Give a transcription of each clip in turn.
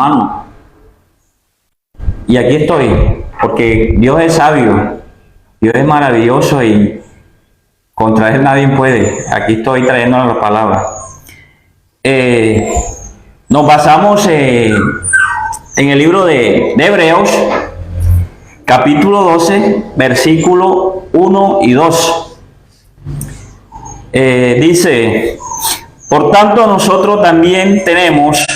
hermano. Y aquí estoy, porque Dios es sabio, Dios es maravilloso y contra Él nadie puede. Aquí estoy trayendo la palabra. Nos basamos en el libro de Hebreos, capítulo 12, versículo 1 y 2. Dice: por tanto nosotros también tenemos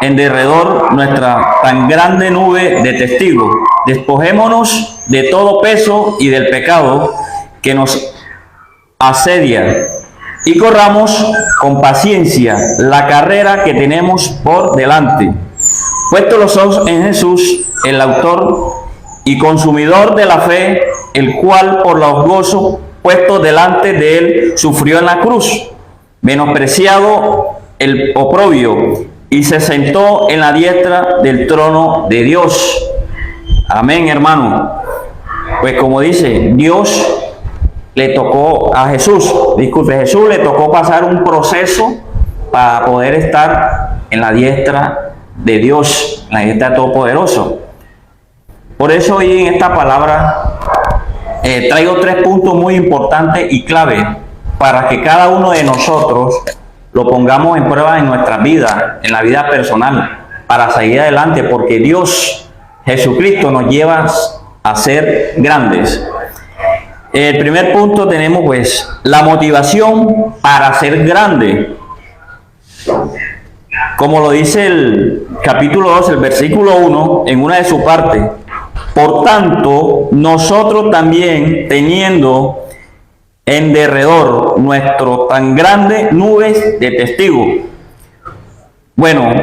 en derredor nuestra tan grande nube de testigos. Despojémonos de todo peso y del pecado que nos asedia y corramos con paciencia la carrera que tenemos por delante. Puesto los ojos en Jesús, el autor y consumidor de la fe, el cual por los gozos puestos delante de él sufrió en la cruz, menospreciado el oprobio, y se sentó en la diestra del trono de Dios. Amén, hermano. Pues como dice, Dios le tocó a Jesús, Jesús le tocó pasar un proceso para poder estar en la diestra de Dios, en la diestra Todopoderoso. Por eso hoy en esta palabra traigo 3 puntos muy importantes y clave para que cada uno de nosotros lo pongamos en prueba en nuestra vida, en la vida personal, para seguir adelante, porque Dios, Jesucristo, nos lleva a ser grandes. El primer punto tenemos pues la motivación para ser grande. Como lo dice el capítulo 2, el versículo 1, en una de sus partes. Por tanto, nosotros también, teniendo en derredor nuestro tan grande nubes de testigos. Bueno,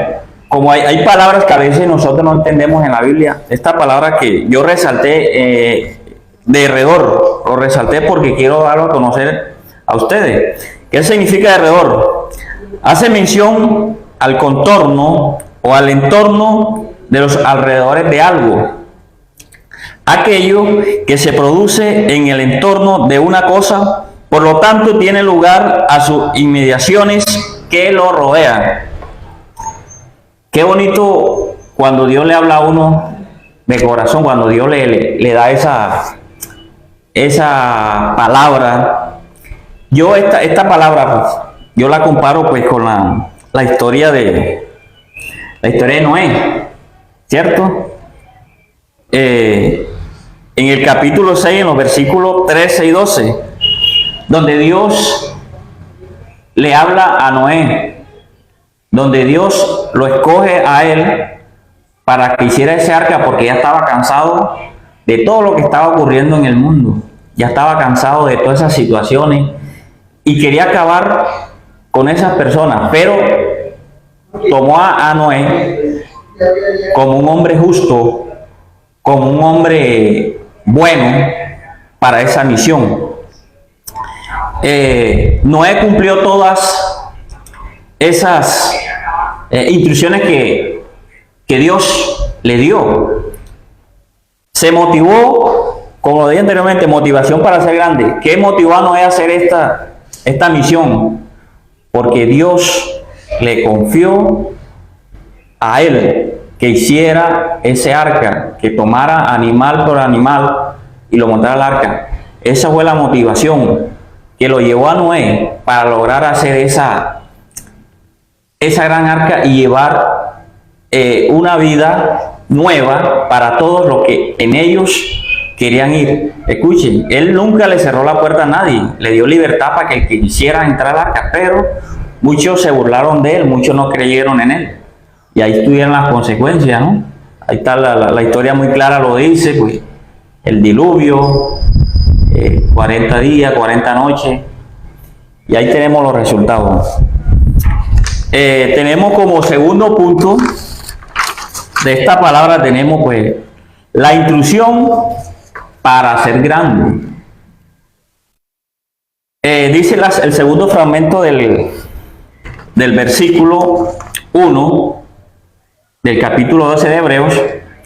como hay palabras que a veces nosotros no entendemos en la Biblia, esta palabra que yo resalté, derredor, lo resalté porque quiero darlo a conocer a ustedes. ¿Qué significa derredor? Hace mención al contorno o al entorno de los alrededores de algo. Aquello que se produce en el entorno de una cosa, por lo tanto tiene lugar a sus inmediaciones que lo rodean. Qué bonito cuando Dios le habla a uno de corazón, cuando Dios le da esa palabra. Yo esta palabra, pues, yo la comparo pues con la historia de Noé, ¿cierto? En el capítulo 6, en los versículos 13 y 12, donde Dios le habla a Noé, donde Dios lo escoge a él para que hiciera ese arca, porque ya estaba cansado de todo lo que estaba ocurriendo en el mundo, ya estaba cansado de todas esas situaciones y quería acabar con esas personas, pero tomó a Noé como un hombre justo, como un hombre bueno para esa misión. Noé cumplió todas esas instrucciones que Dios le dio. Se motivó, como lo dije anteriormente, motivación para ser grande. ¿Qué motivó a Noé a hacer esta misión? Porque Dios le confió a él que hiciera ese arca, que tomara animal por animal y lo montara al arca. Esa fue la motivación que lo llevó a Noé para lograr hacer esa gran arca y llevar una vida nueva para todos los que en ellos querían ir. Escuchen, él nunca le cerró la puerta a nadie, le dio libertad para que el que quisiera entrar al arca, pero muchos se burlaron de él, muchos no creyeron en él. Y ahí estuvieron las consecuencias, ¿no? Ahí está la historia muy clara, lo dice, pues, el diluvio, 40 días, 40 noches, y ahí tenemos los resultados. Tenemos como segundo punto de esta palabra, tenemos pues la instrucción para ser grande. Dice el segundo fragmento del versículo 1 del capítulo 12 de Hebreos,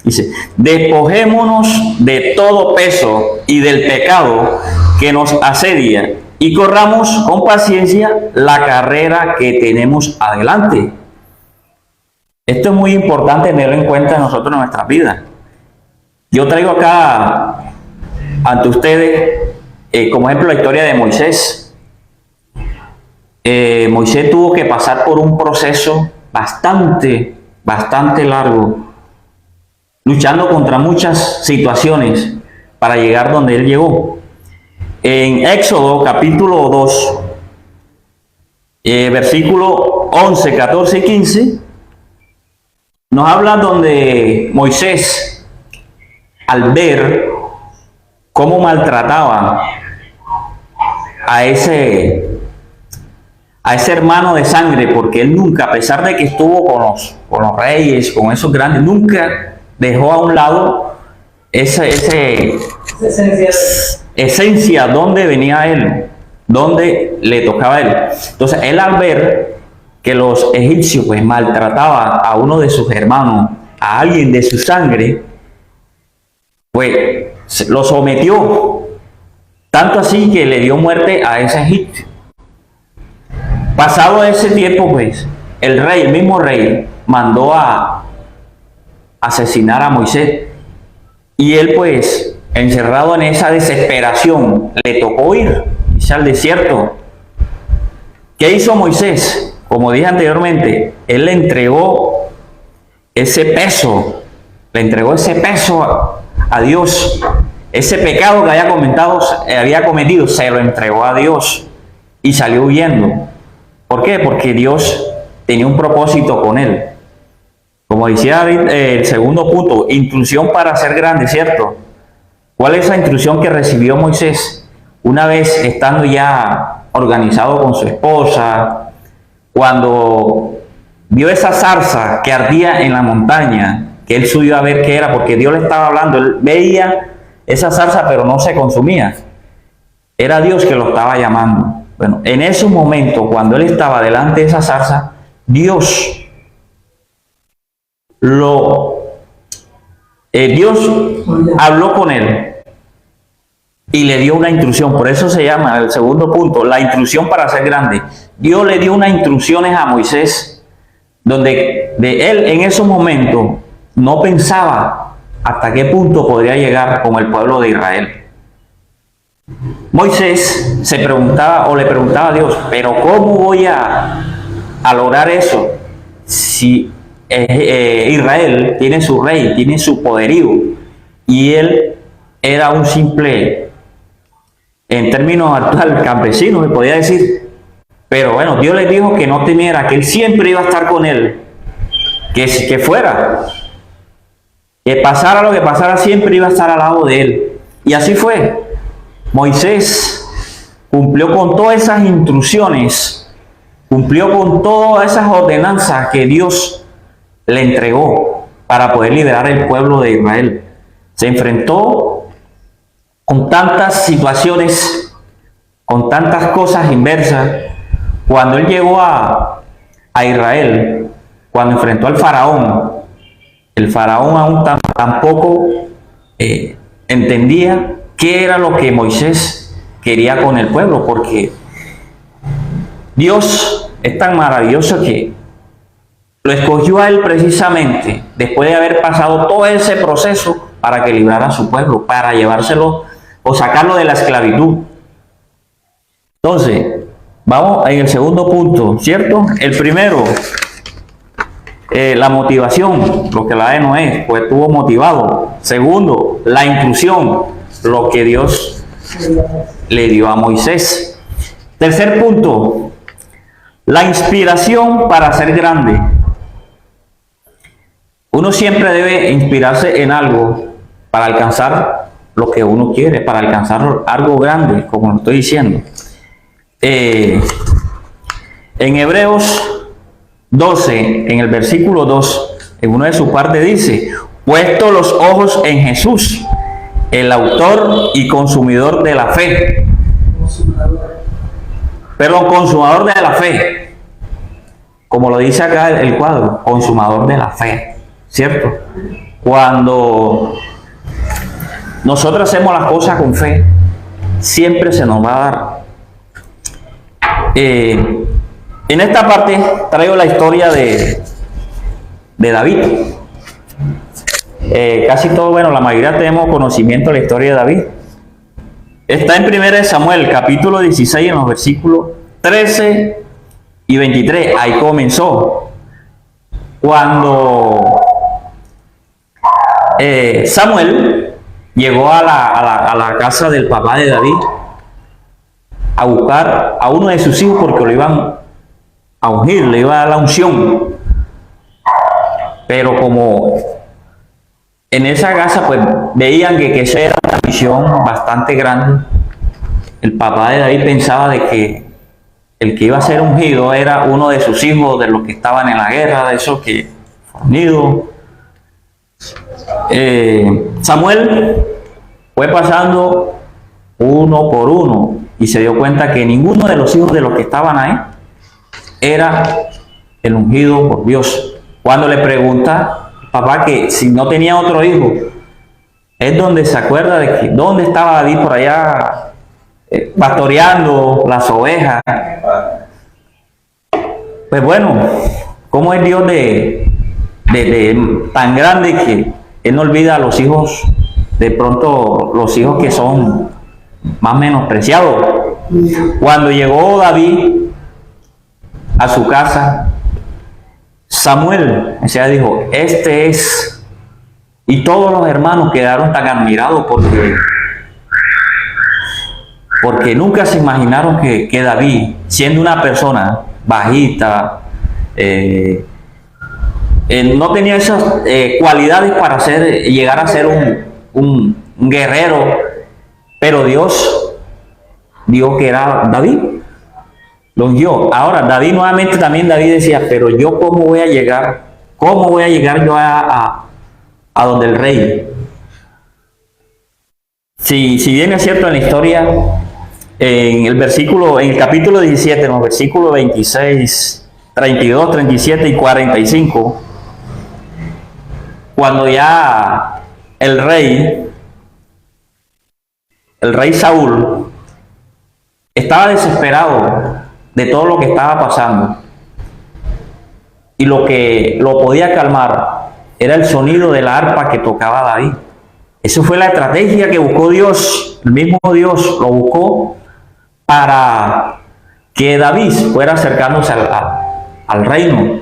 dice: despojémonos de todo peso y del pecado que nos asedia y corramos con paciencia la carrera que tenemos adelante. Esto es muy importante tenerlo en cuenta nosotros en nuestras vidas. Yo traigo acá ante ustedes, como ejemplo, la historia de Moisés. Moisés tuvo que pasar por un proceso bastante largo, luchando contra muchas situaciones para llegar donde él llegó. En Éxodo capítulo 2, versículo 11, 14 y 15, nos habla donde Moisés, al ver cómo maltrataban a ese hermano de sangre, porque él nunca, a pesar de que estuvo con los reyes, con esos grandes, nunca dejó a un lado esa esencia donde venía él, donde le tocaba a él. Entonces él, al ver que los egipcios pues maltrataban a uno de sus hermanos, a alguien de su sangre, pues lo sometió, tanto así que le dio muerte a ese egipcio. Pasado ese tiempo, pues el mismo rey mandó a asesinar a Moisés, y él, pues encerrado en esa desesperación, le tocó irse al desierto. ¿Qué hizo Moisés? Como dije anteriormente, él le entregó ese peso a Dios. Ese pecado que había cometido, se lo entregó a Dios y salió huyendo. ¿Por qué? Porque Dios tenía un propósito con él. Como decía el segundo punto, instrucción para ser grande, ¿cierto? ¿Cuál es la instrucción que recibió Moisés? Una vez estando ya organizado con su esposa, cuando vio esa zarza que ardía en la montaña, que él subió a ver qué era, porque Dios le estaba hablando, él veía esa zarza pero no se consumía. Era Dios que lo estaba llamando. Bueno, en ese momento, cuando él estaba delante de esa zarza, Dios habló con él y le dio una instrucción. Por eso se llama el segundo punto, la instrucción para ser grande. Dios le dio unas instrucciones a Moisés, donde él en esos momentos no pensaba hasta qué punto podría llegar con el pueblo de Israel. Moisés se preguntaba, o le preguntaba a Dios, pero ¿cómo voy a lograr eso si Israel tiene su rey, tiene su poderío, y él era un simple, en términos actuales, campesino, se podía decir? Pero bueno, Dios le dijo que no temiera, que él siempre iba a estar con él, que fuera, que pasara lo que pasara, siempre iba a estar al lado de él. Y así fue. Moisés cumplió con todas esas instrucciones, cumplió con todas esas ordenanzas que Dios le entregó para poder liberar el pueblo de Israel. Se enfrentó con tantas situaciones, con tantas cosas inversas. Cuando él llegó a Israel, cuando enfrentó al faraón, el faraón aún tampoco entendía qué era lo que Moisés quería con el pueblo, porque Dios es tan maravilloso que lo escogió a él precisamente después de haber pasado todo ese proceso para que librara a su pueblo, para llevárselo o sacarlo de la esclavitud. Entonces, vamos en el segundo punto, ¿cierto? El primero, la motivación, lo que la de Noé, pues estuvo motivado. Segundo, la instrucción, lo que Dios le dio a Moisés. Tercer punto, la inspiración para ser grande. Uno siempre debe inspirarse en algo para alcanzar lo que uno quiere, para alcanzar algo grande, como lo estoy diciendo. En Hebreos 12, en el versículo 2, en una de sus partes dice: puesto los ojos en Jesús, el autor y consumidor de la fe. Perdón, consumador de la fe. Como lo dice acá el cuadro, consumador de la fe, ¿cierto? Cuando nosotros hacemos las cosas con fe, siempre se nos va a dar. En esta parte traigo la historia de de David. Casi todo, bueno, la mayoría tenemos conocimiento de la historia de David. Está en 1 Samuel, capítulo 16, en los versículos 13 y 23. Ahí comenzó. Cuando Samuel llegó a la casa del papá de David a buscar a uno de sus hijos porque lo iban a ungir, le iba a dar la unción. Pero como en esa casa pues veían que esa era una misión bastante grande, el papá de David pensaba de que el que iba a ser ungido era uno de sus hijos, de los que estaban en la guerra, de esos que unidos. Samuel fue pasando uno por uno y se dio cuenta que ninguno de los hijos de los que estaban ahí era el ungido por Dios. Cuando le pregunta papá que si no tenía otro hijo, es donde se acuerda de que dónde estaba David por allá pastoreando las ovejas. Pues bueno, ¿cómo es Dios de tan grande que Él no olvida a los hijos, de pronto los hijos que son más menospreciados? Cuando llegó David a su casa, Samuel, o sea, dijo, este es, y todos los hermanos quedaron tan admirados porque nunca se imaginaron que David, siendo una persona bajita, no tenía esas cualidades para llegar a ser un guerrero, pero Dios dijo que era David, lo ungió. Ahora David nuevamente también David decía, pero yo cómo voy a llegar yo a donde el rey. Si bien es cierto en la historia, en el capítulo 17, en los versículos 26, 32, 37 y 45, cuando ya el rey Saúl estaba desesperado de todo lo que estaba pasando, y lo que lo podía calmar era el sonido de la arpa que tocaba David. Eso fue la estrategia que buscó Dios, el mismo Dios lo buscó para que David fuera acercándose al reino.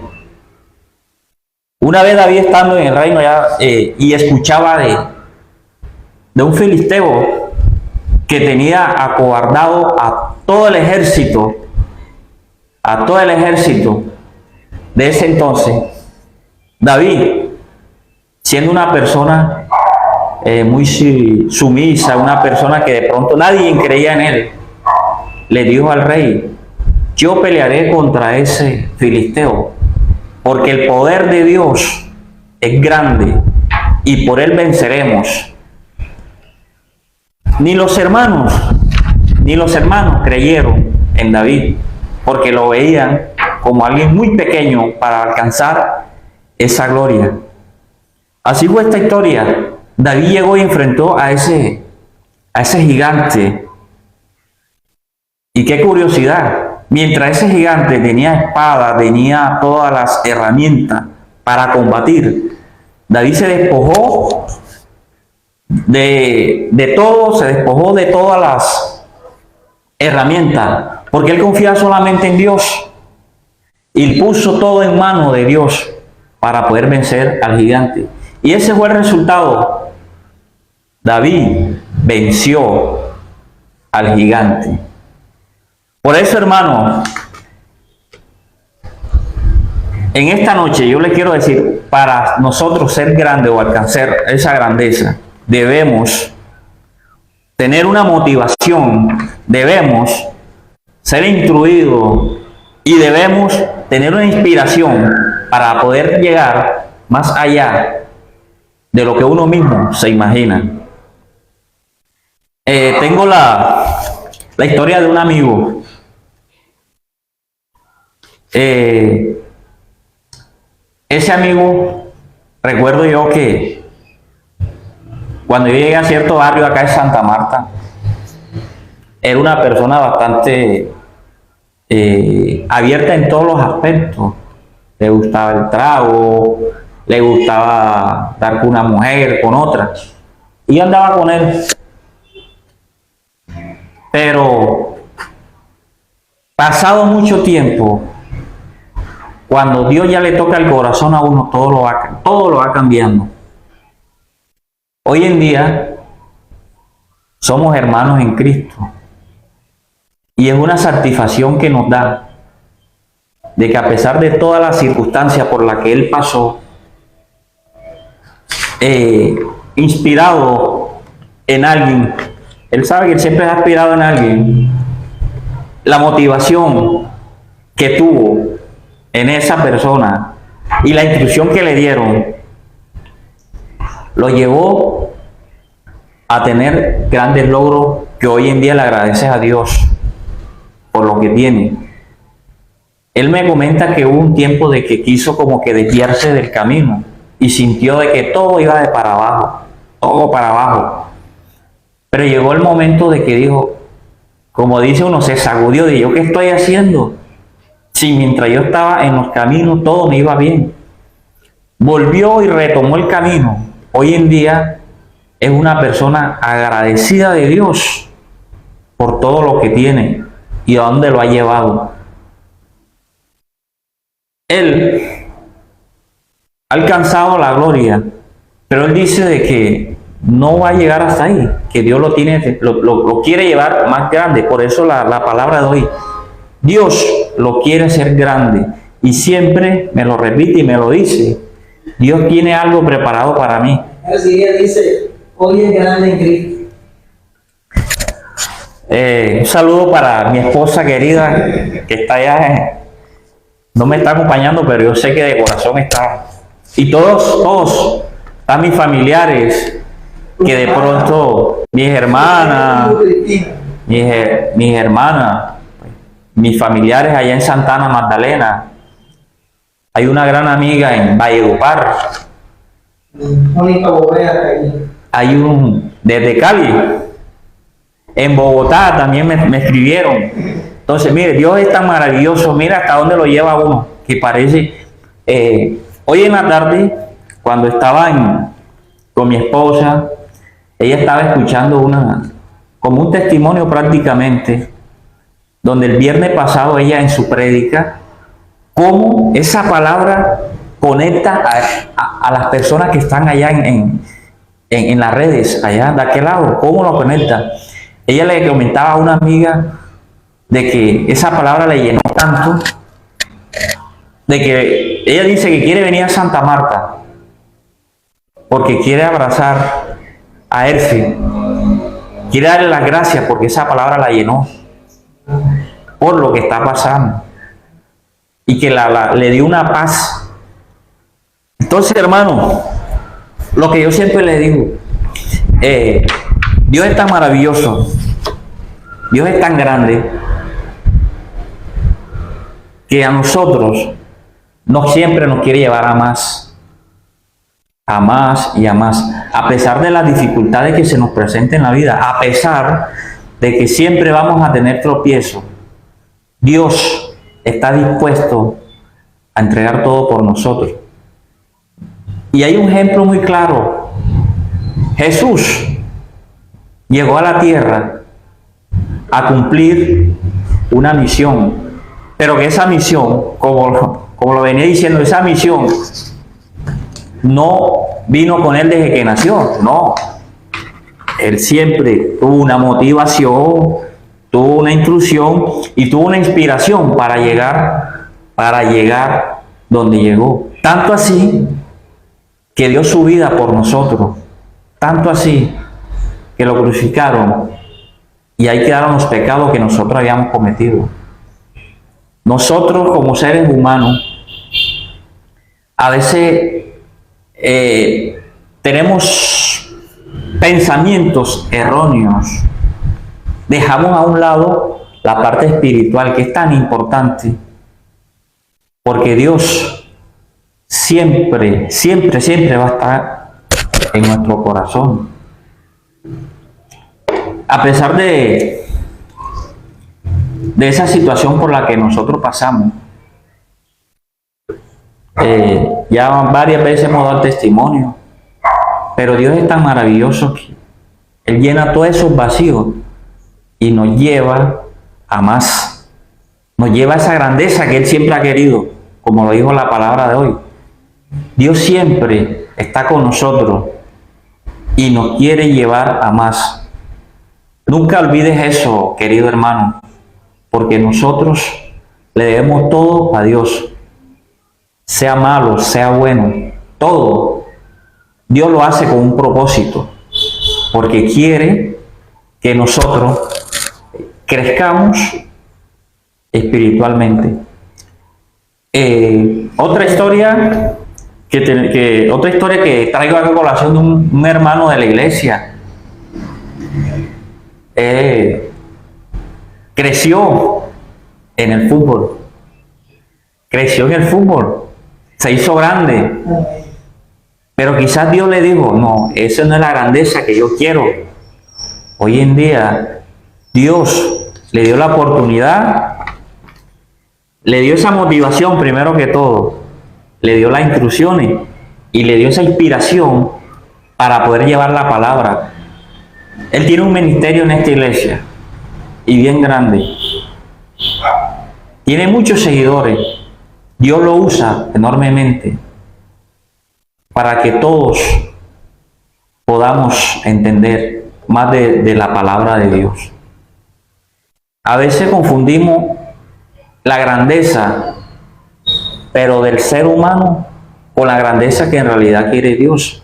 Una vez David estando en el reino y escuchaba de un filisteo que tenía acobardado a todo el ejército de ese entonces. David, siendo una persona muy sumisa, una persona que de pronto nadie creía en él, le dijo al rey, yo pelearé contra ese filisteo, porque el poder de Dios es grande y por él venceremos. Ni los hermanos creyeron en David, porque lo veían como alguien muy pequeño para alcanzar esa gloria. Así fue esta historia. David llegó y enfrentó a ese gigante. Y qué curiosidad, mientras ese gigante tenía espada, tenía todas las herramientas para combatir, David se despojó de todo, se despojó de todas las herramientas, porque él confía solamente en Dios y puso todo en manos de Dios para poder vencer al gigante. Y ese fue el resultado. David venció al gigante. Por eso, hermano, en esta noche yo le quiero decir, para nosotros ser grandes o alcanzar esa grandeza, debemos tener una motivación, debemos ser instruidos y debemos tener una inspiración para poder llegar más allá de lo que uno mismo se imagina. Tengo la historia de un amigo. Ese amigo, recuerdo yo que cuando yo llegué a cierto barrio acá en Santa Marta, era una persona bastante abierta en todos los aspectos. Le gustaba el trago, le gustaba estar con una mujer, con otra, y yo andaba con él. Pero pasado mucho tiempo, cuando Dios ya le toca el corazón a uno, todo lo va cambiando. Hoy en día somos hermanos en Cristo y es una satisfacción que nos da de que a pesar de todas las circunstancias por las que Él pasó, inspirado en alguien, Él sabe que Él siempre ha inspirado en alguien, la motivación que tuvo en esa persona y la instrucción que le dieron, lo llevó a tener grandes logros que hoy en día le agradeces a Dios por lo que tiene. Él me comenta que hubo un tiempo de que quiso como que desviarse del camino y sintió de que todo iba de para abajo, todo para abajo. Pero llegó el momento de que dijo, como dice uno, se sacudió de yo, ¿qué estoy haciendo? Si mientras yo estaba en los caminos todo me iba bien. Volvió y retomó el camino. Hoy en día es una persona agradecida de Dios por todo lo que tiene y a dónde lo ha llevado. Él ha alcanzado la gloria, pero él dice de que no va a llegar hasta ahí, que Dios lo tiene, lo quiere llevar más grande. Por eso la palabra de hoy, Dios lo quiere hacer grande y siempre me lo repite y me lo dice. Dios tiene algo preparado para mí. Así que dice, hoy es grande en Cristo. Un saludo para mi esposa querida que está allá. No me está acompañando, pero yo sé que de corazón está. Y todos, están mis familiares, que de pronto, mis hermanas, mis familiares allá en Santana Magdalena. Hay una gran amiga en Valledupar. Hay desde Cali. En Bogotá también me escribieron. Entonces, mire, Dios es tan maravilloso. Mira hasta dónde lo lleva uno. Que parece... hoy en la tarde, cuando estaba con mi esposa, ella estaba escuchando como un testimonio prácticamente, donde el viernes pasado ella en su prédica, cómo esa palabra conecta a las personas que están allá en las redes, allá de aquel lado, cómo lo conecta. Ella le comentaba a una amiga de que esa palabra le llenó tanto, de que ella dice que quiere venir a Santa Marta, porque quiere abrazar a Erfi, quiere darle las gracias porque esa palabra la llenó, por lo que está pasando, y que le dio una paz. Entonces, hermano, lo que yo siempre le digo, Dios es tan maravilloso, Dios es tan grande, que a nosotros no siempre nos quiere llevar a más y a más, a pesar de las dificultades que se nos presenten en la vida, a pesar de que siempre vamos a tener tropiezos. Dios está dispuesto a entregar todo por nosotros. Y hay un ejemplo muy claro. Jesús llegó a la tierra a cumplir una misión, pero que esa misión, como lo venía diciendo, esa misión no vino con él desde que nació, no. Él siempre tuvo una motivación, tuvo una instrucción y tuvo una inspiración para llegar donde llegó. Tanto así que dio su vida por nosotros, tanto así que lo crucificaron y ahí quedaron los pecados que nosotros habíamos cometido. Nosotros como seres humanos a veces tenemos pensamientos erróneos, dejamos a un lado la parte espiritual que es tan importante, porque Dios siempre va a estar en nuestro corazón. A pesar de esa situación por la que nosotros pasamos, Ya varias veces hemos dado testimonio, pero Dios es tan maravilloso que Él llena todos esos vacíos y nos lleva a más. Nos lleva a esa grandeza que Él siempre ha querido, como lo dijo la palabra de hoy. Dios siempre está con nosotros y nos quiere llevar a más. Nunca olvides eso, querido hermano, porque nosotros le debemos todo a Dios. Sea malo, sea bueno, todo. Dios lo hace con un propósito, porque quiere que nosotros crezcamos espiritualmente. Otra historia que traigo a colación de un hermano de la iglesia. Creció en el fútbol. Creció en el fútbol. Se hizo grande. Pero quizás Dios le dijo, no, esa no es la grandeza que yo quiero. Hoy en día, Dios le dio la oportunidad, le dio esa motivación primero que todo, le dio las instrucciones y le dio esa inspiración para poder llevar la palabra. Él tiene un ministerio en esta iglesia y bien grande. Tiene muchos seguidores. Dios lo usa enormemente para que todos podamos entender más de la palabra de Dios. A veces confundimos la grandeza, pero del ser humano, con la grandeza que en realidad quiere Dios.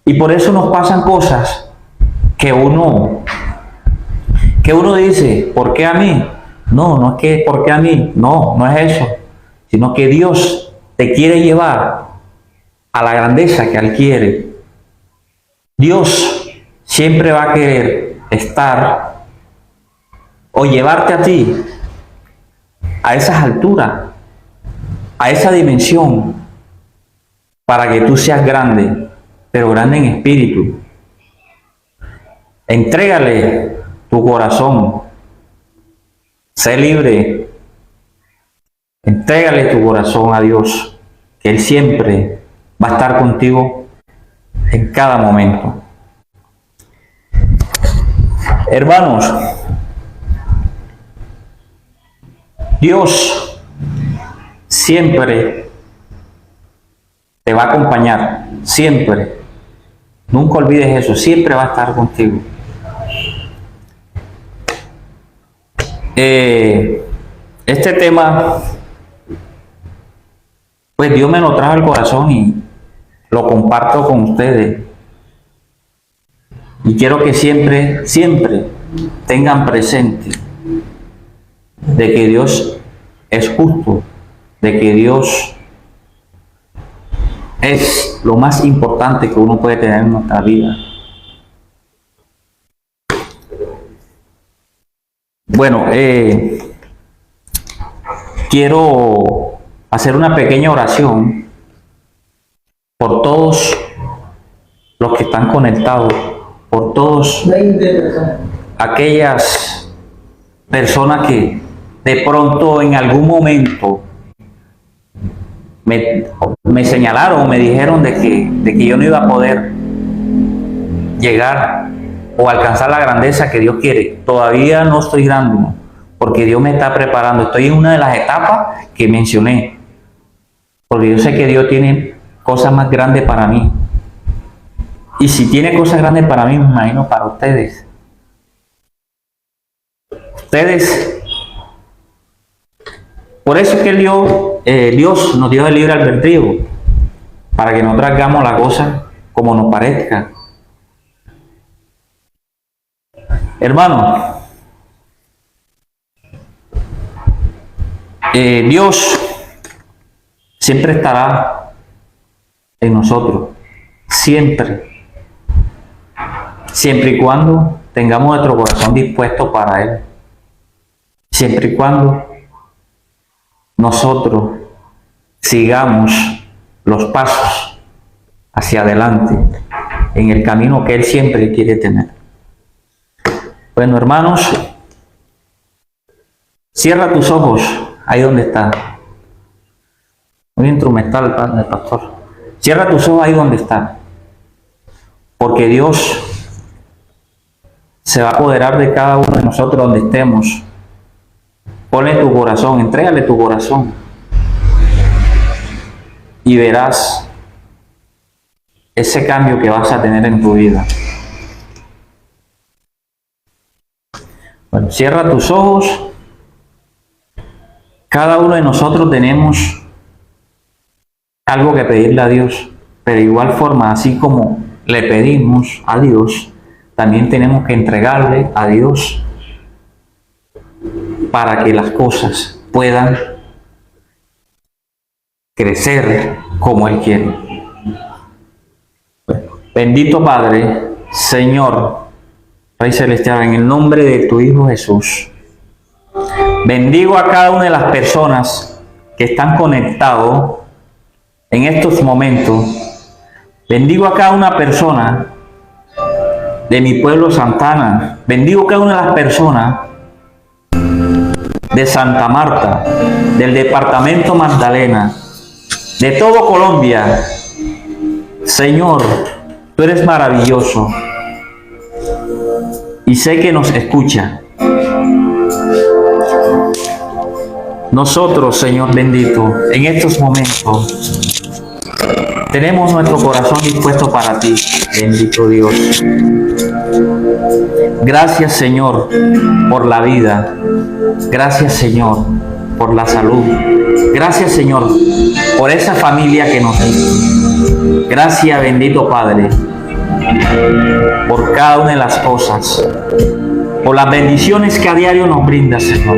Y por eso nos pasan cosas que uno dice, ¿por qué a mí? No, no es que ¿por qué a mí? No, no es eso, sino que Dios te quiere llevar a la grandeza que Él quiere. Dios siempre va a querer estar o llevarte a ti a esas alturas, a esa dimensión, para que tú seas grande, pero grande en espíritu. Entrégale tu corazón, sé libre, entrégale tu corazón a Dios, que Él siempre va a estar contigo en cada momento. Hermanos, Dios siempre te va a acompañar, siempre. Nunca olvides eso, siempre va a estar contigo. Este tema, pues Dios me lo trajo al corazón y lo comparto con ustedes. Y quiero que siempre, siempre tengan presente de que Dios es justo, de que Dios es lo más importante que uno puede tener en nuestra vida. Bueno, quiero hacer una pequeña oración por todos los que están conectados, por todos 20 personas. aquellas personas que de pronto en algún momento me señalaron, me dijeron de que yo no iba a poder llegar o alcanzar la grandeza que Dios quiere. Todavía no estoy grande, porque Dios me está preparando. Estoy en una de las etapas que mencioné, porque yo sé que Dios tiene cosas más grandes para mí. Y si tiene cosas grandes para mí, me imagino para ustedes. Por eso es que Dios nos dio el libre albedrío, para que no hagamos la cosa como nos parezca. Hermano, Dios siempre estará en nosotros, siempre y cuando tengamos nuestro corazón dispuesto para Él, siempre y cuando nosotros sigamos los pasos hacia adelante en el camino que Él siempre quiere tener. Bueno, hermanos, cierra tus ojos ahí donde está. Muy instrumental, padre, pastor. Cierra tus ojos ahí donde está. Porque Dios se va a apoderar de cada uno de nosotros donde estemos. Ponle tu corazón, entrégale tu corazón. Y verás ese cambio que vas a tener en tu vida. Bueno, cierra tus ojos. Cada uno de nosotros tenemos algo que pedirle a Dios, pero de igual forma, así como le pedimos a Dios, también tenemos que entregarle a Dios para que las cosas puedan crecer como Él quiere. Bendito Padre, Señor, Rey Celestial, en el nombre de tu Hijo Jesús, bendigo a cada una de las personas que están conectados en estos momentos. Bendigo a cada una persona de mi pueblo Santana. Bendigo a cada una de las personas de Santa Marta, del departamento Magdalena, de todo Colombia. Señor, tú eres maravilloso y sé que nos escucha. Nosotros, Señor bendito, en estos momentos tenemos nuestro corazón dispuesto para ti, bendito Dios. Gracias, Señor, por la vida. Gracias, Señor, por la salud. Gracias, Señor, por esa familia que nos diste. Gracias, bendito Padre, por cada una de las cosas, por las bendiciones que a diario nos brindas, Señor.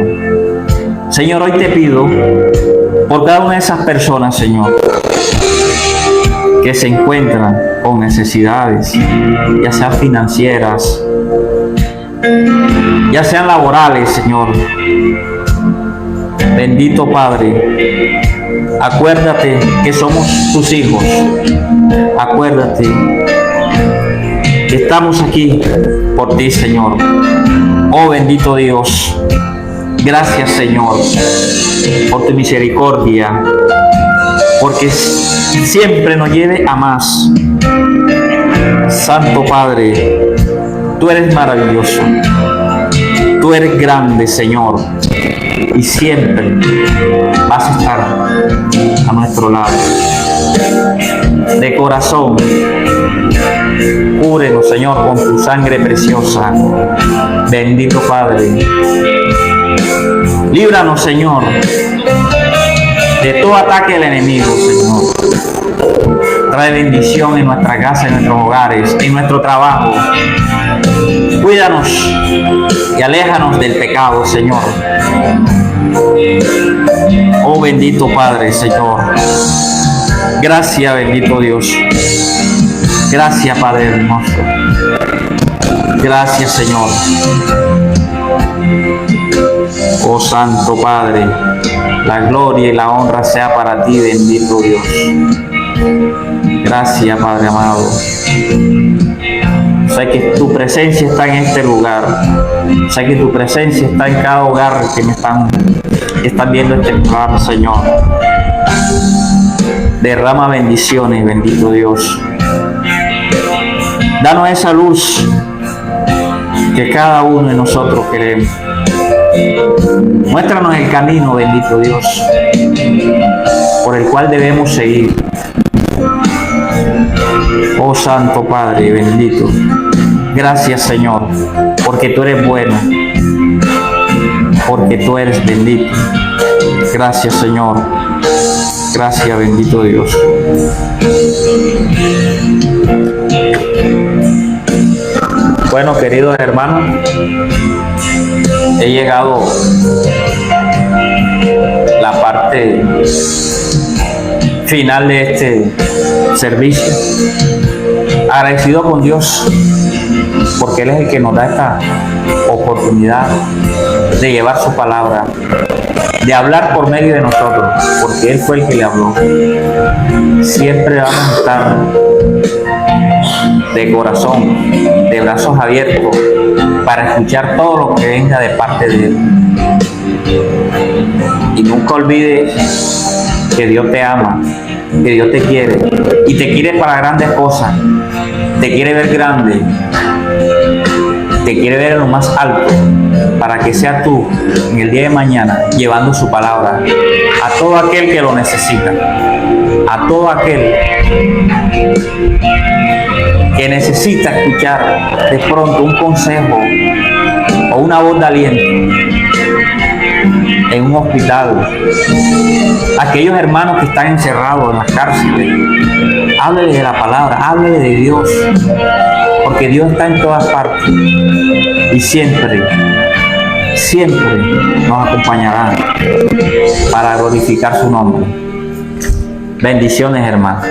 Señor, hoy te pido por cada una de esas personas, Señor, que se encuentran con necesidades, ya sean financieras, ya sean laborales, Señor. Bendito Padre, acuérdate que somos tus hijos. Acuérdate que estamos aquí por ti, Señor. Oh bendito Dios, gracias, Señor, por tu misericordia, porque siempre nos lleve a más. Santo Padre, tú eres maravilloso, tú eres grande, Señor, y siempre vas a estar a nuestro lado. De corazón, cúbrenos, Señor, con tu sangre preciosa. Bendito Padre, líbranos, Señor, de todo ataque del enemigo, Señor. Trae bendición en nuestra casa, en nuestros hogares, en nuestro trabajo. Cuídanos y aléjanos del pecado, Señor. Oh bendito Padre, Señor. Gracias, bendito Dios. Gracias, Padre hermoso. Gracias, Señor. Oh Santo Padre, la gloria y la honra sea para ti, bendito Dios. Gracias, Padre amado. Sé que tu presencia está en este lugar. Sé que tu presencia está en cada hogar que están viendo este programa, Señor. Derrama bendiciones, bendito Dios. Danos esa luz que cada uno de nosotros queremos. Muéstranos el camino, bendito Dios, por el cual debemos seguir. Oh Santo Padre bendito, gracias, Señor, porque tú eres bueno, porque tú eres bendito. Gracias, Señor. Gracias, bendito Dios. Bueno, queridos hermanos, he llegado a la parte final de este servicio. Agradecido con Dios porque Él es el que nos da esta oportunidad de llevar su palabra, de hablar por medio de nosotros, porque Él fue el que le habló. Siempre vamos a estar de corazón, de brazos abiertos, para escuchar todo lo que venga de parte de Él. Y nunca olvides que Dios te ama, que Dios te quiere y te quiere para grandes cosas, te quiere ver grande, te quiere ver en lo más alto, para que seas tú en el día de mañana llevando su palabra a todo aquel que lo necesita, a todo aquel que necesita escuchar de pronto un consejo o una voz de aliento en un hospital, aquellos hermanos que están encerrados en las cárceles. Háblele de la palabra, háblele de Dios, porque Dios está en todas partes y siempre nos acompañará para glorificar su nombre. Bendiciones, hermanos.